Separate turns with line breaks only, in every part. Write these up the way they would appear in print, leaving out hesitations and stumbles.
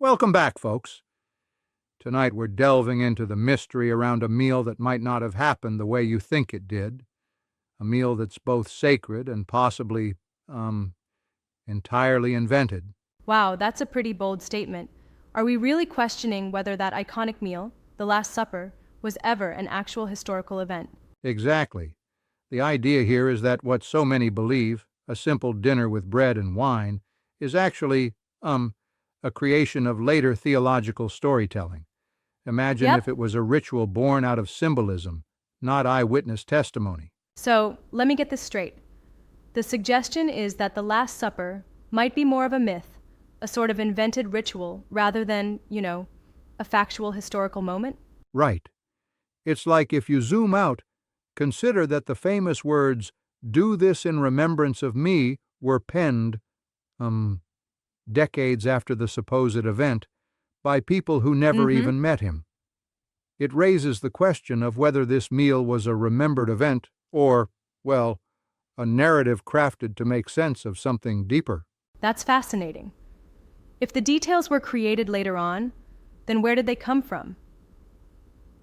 Welcome back, folks. Tonight we're delving into the mystery around a meal that might not have happened the way you think it did. A meal that's both sacred and possibly, entirely invented.
Wow, that's a pretty bold statement. Are we really questioning whether that iconic meal, the Last Supper, was ever an actual historical event?
Exactly. The idea here is that what so many believe, a simple dinner with bread and wine, is actually, a creation of later theological storytelling. Imagine
Yep.
if it was a ritual born out of symbolism, not eyewitness testimony.
So, let me get this straight. The suggestion is that the Last Supper might be more of a myth, a sort of invented ritual, rather than, a factual historical moment?
Right. It's like if you zoom out, consider that the famous words, "Do this in remembrance of me," were penned, decades after the supposed event, by people who never
Mm-hmm.
even met him. It raises the question of whether this meal was a remembered event or, well, a narrative crafted to make sense of something deeper.
That's fascinating. If the details were created later on, then where did they come from?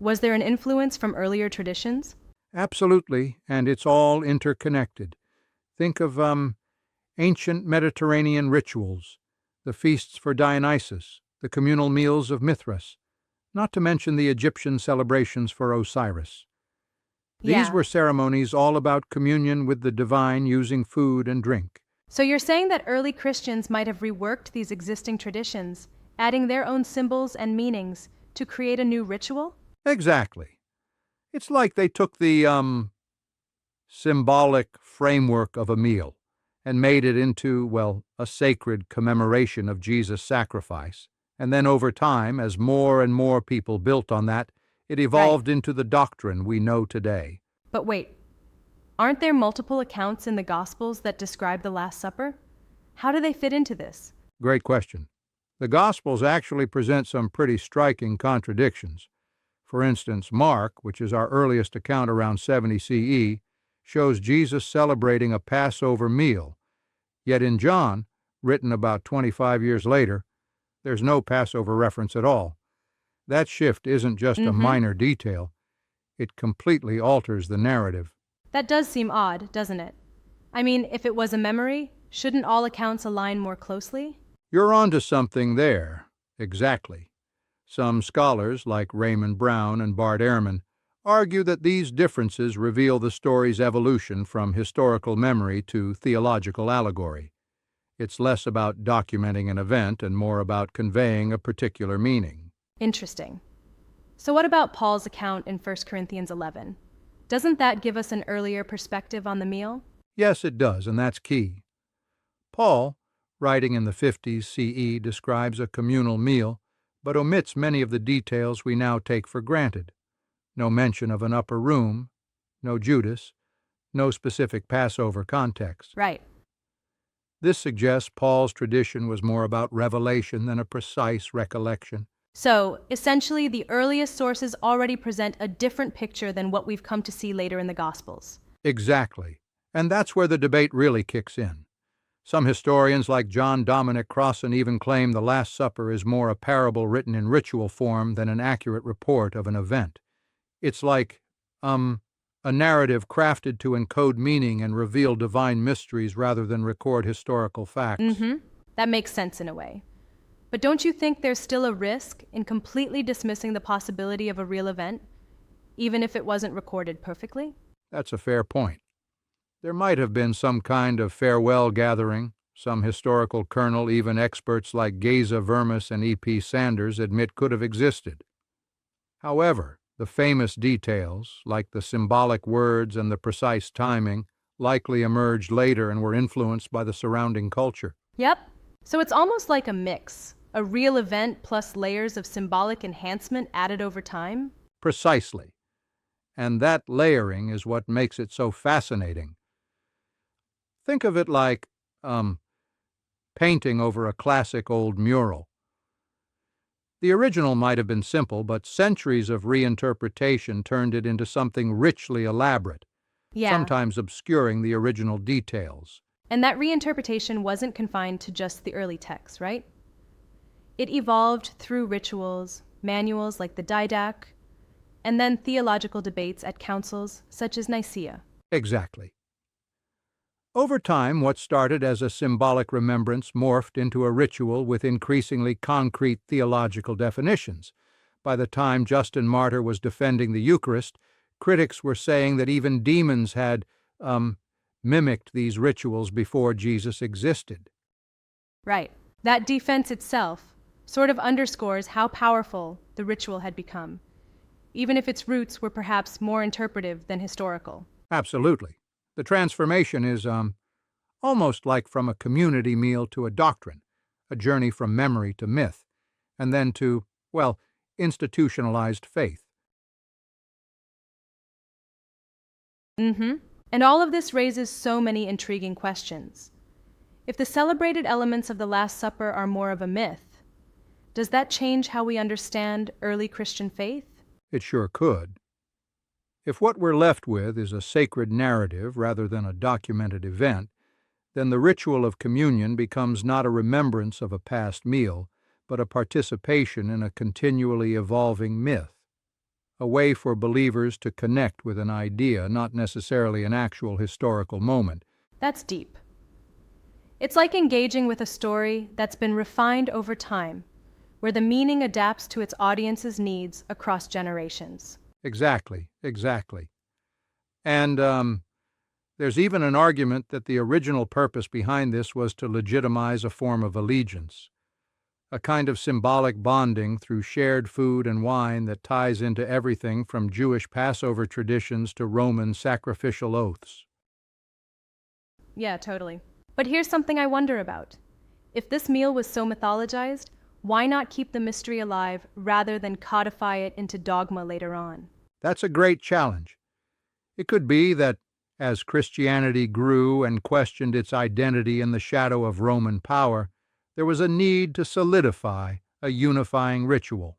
Was there an influence from earlier traditions?
Absolutely, and it's all interconnected. Think of ancient Mediterranean rituals, the feasts for Dionysus, the communal meals of Mithras, not to mention the Egyptian celebrations for Osiris. These
Yeah.
were ceremonies all about communion with the divine using food and drink.
So you're saying that early Christians might have reworked these existing traditions, adding their own symbols and meanings to create a new ritual?
Exactly. It's like they took the symbolic framework of a meal and made it into, well, a sacred commemoration of Jesus' sacrifice. And then over time, as more and more people built on that, it
Right.
evolved into the doctrine we know today.
But wait, aren't there multiple accounts in the Gospels that describe the Last Supper? How do they fit into this?
Great question. The Gospels actually present some pretty striking contradictions. For instance, Mark, which is our earliest account around 70 CE, shows Jesus celebrating a Passover meal. Yet in John, written about 25 years later, there's no Passover reference at all. That shift isn't just a
Mm-hmm.
minor detail, it completely alters the narrative.
That does seem odd, doesn't it? I mean, if it was a memory, shouldn't all accounts align more closely?
You're onto something there, exactly. Some scholars, like Raymond Brown and Bart Ehrman, argue that these differences reveal the story's evolution from historical memory to theological allegory. It's less about documenting an event and more about conveying a particular meaning.
Interesting. So what about Paul's account in 1 Corinthians 11? Doesn't that give us an earlier perspective on the meal?
Yes, it does, and that's key. Paul, writing in the 50s CE, describes a communal meal, but omits many of the details we now take for granted. No mention of an upper room, no Judas, no specific Passover context.
Right.
This suggests Paul's tradition was more about revelation than a precise recollection.
So, essentially, the earliest sources already present a different picture than what we've come to see later in the Gospels.
Exactly. And that's where the debate really kicks in. Some historians like Dominic Crossan even claim the Last Supper is more a parable written in ritual form than an accurate report of an event. It's like, a narrative crafted to encode meaning and reveal divine mysteries rather than record historical facts.
Mm-hmm. That makes sense in a way. But don't you think there's still a risk in completely dismissing the possibility of a real event, even if it wasn't recorded perfectly?
That's a fair point. There might have been some kind of farewell gathering. Some historical kernel, even experts like Geza Vermes and E.P. Sanders admit could have existed. However, the famous details, like the symbolic words and the precise timing, likely emerged later and were influenced by the surrounding culture.
Yep. So it's almost like a mix, a real event plus layers of symbolic enhancement added over time?
Precisely. And that layering is what makes it so fascinating. Think of it like, painting over a classic old mural. The original might have been simple, but centuries of reinterpretation turned it into something richly elaborate,
Yeah.
sometimes obscuring the original details.
And that reinterpretation wasn't confined to just the early texts, right? It evolved through rituals, manuals like the Didache, and then theological debates at councils such as Nicaea.
Exactly. Over time, what started as a symbolic remembrance morphed into a ritual with increasingly concrete theological definitions. By the time Justin Martyr was defending the Eucharist, critics were saying that even demons had mimicked these rituals before Jesus existed.
Right. That defense itself sort of underscores how powerful the ritual had become, even if its roots were perhaps more interpretive than historical.
Absolutely. The transformation is almost like from a community meal to a doctrine, a journey from memory to myth, and then to, well, institutionalized faith.
And all of this raises so many intriguing questions. If the celebrated elements of the Last Supper are more of a myth, does that change how we understand early Christian faith?
It sure could. If what we're left with is a sacred narrative rather than a documented event, then the ritual of communion becomes not a remembrance of a past meal, but a participation in a continually evolving myth, a way for believers to connect with an idea, not necessarily an actual historical moment.
That's deep. It's like engaging with a story that's been refined over time, where the meaning adapts to its audience's needs across generations.
Exactly. And there's even an argument that the original purpose behind this was to legitimize a form of allegiance, a kind of symbolic bonding through shared food and wine that ties into everything from Jewish Passover traditions to Roman sacrificial oaths.
Yeah, totally. But here's something I wonder about. If this meal was so mythologized, why not keep the mystery alive rather than codify it into dogma later on?
That's a great challenge. It could be that as Christianity grew and questioned its identity in the shadow of Roman power, there was a need to solidify a unifying ritual.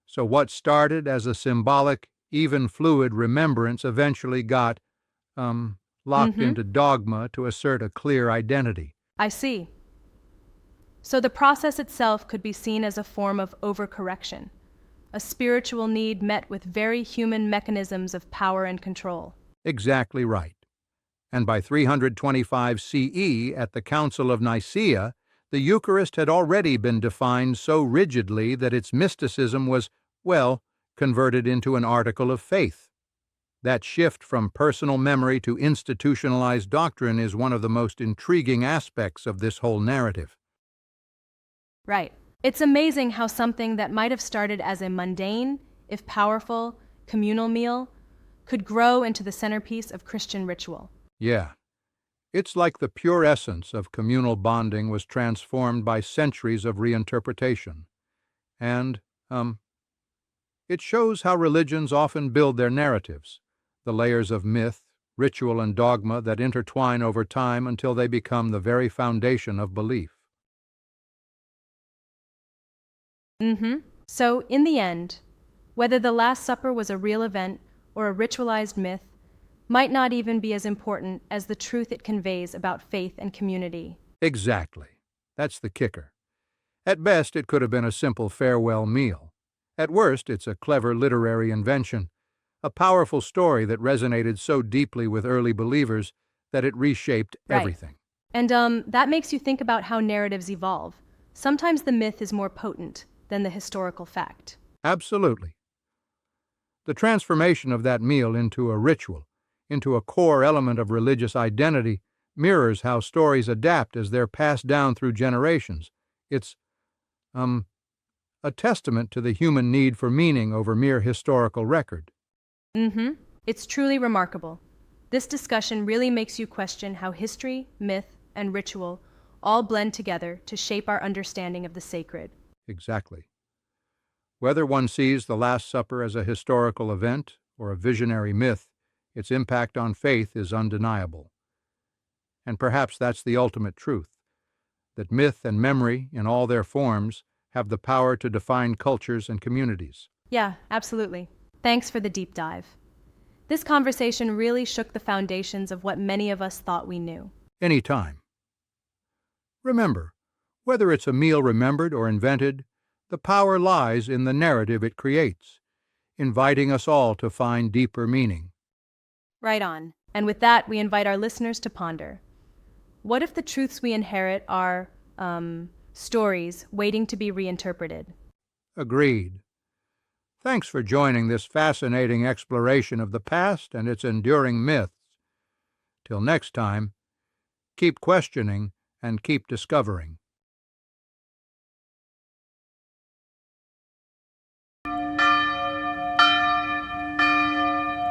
So what started as a symbolic, even fluid remembrance eventually got locked into dogma to assert a clear identity.
I see. So the process itself could be seen as a form of overcorrection, a spiritual need met with very human mechanisms of power and control.
Exactly right. And by 325 CE, at the Council of Nicaea, the Eucharist had already been defined so rigidly that its mysticism was, well, converted into an article of faith. That shift from personal memory to institutionalized doctrine is one of the most intriguing aspects of this whole narrative.
Right. It's amazing how something that might have started as a mundane, if powerful, communal meal could grow into the centerpiece of Christian ritual.
Yeah. It's like the pure essence of communal bonding was transformed by centuries of reinterpretation. And, it shows how religions often build their narratives, the layers of myth, ritual, and dogma that intertwine over time until they become the very foundation of belief.
So, in the end, whether the Last Supper was a real event or a ritualized myth might not even be as important as the truth it conveys about faith and community.
Exactly. That's the kicker. At best, it could have been a simple farewell meal. At worst, it's a clever literary invention, a powerful story that resonated so deeply with early believers that it reshaped everything.
And that makes you think about how narratives evolve. Sometimes the myth is more potent than the historical fact.
Absolutely. The transformation of that meal into a ritual, into a core element of religious identity, mirrors how stories adapt as they're passed down through generations. It's a testament to the human need for meaning over mere historical record.
It's truly remarkable. This discussion really makes you question how history, myth, and ritual all blend together to shape our understanding of the sacred.
Exactly. Whether one sees the Last Supper as a historical event or a visionary myth, its impact on faith is undeniable. And perhaps that's the ultimate truth, that myth and memory, in all their forms, have the power to define cultures and communities.
Yeah, absolutely. Thanks for the deep dive. This conversation really shook the foundations of what many of us thought we knew.
Anytime. Remember, Whether it's a meal remembered or invented, the power lies in the narrative it creates, inviting us all to find deeper meaning.
Right on. And with that, we invite our listeners to ponder. What if the truths we inherit are, stories waiting to be reinterpreted?
Agreed. Thanks for joining this fascinating exploration of the past and its enduring myths. Till next time, keep questioning and keep discovering.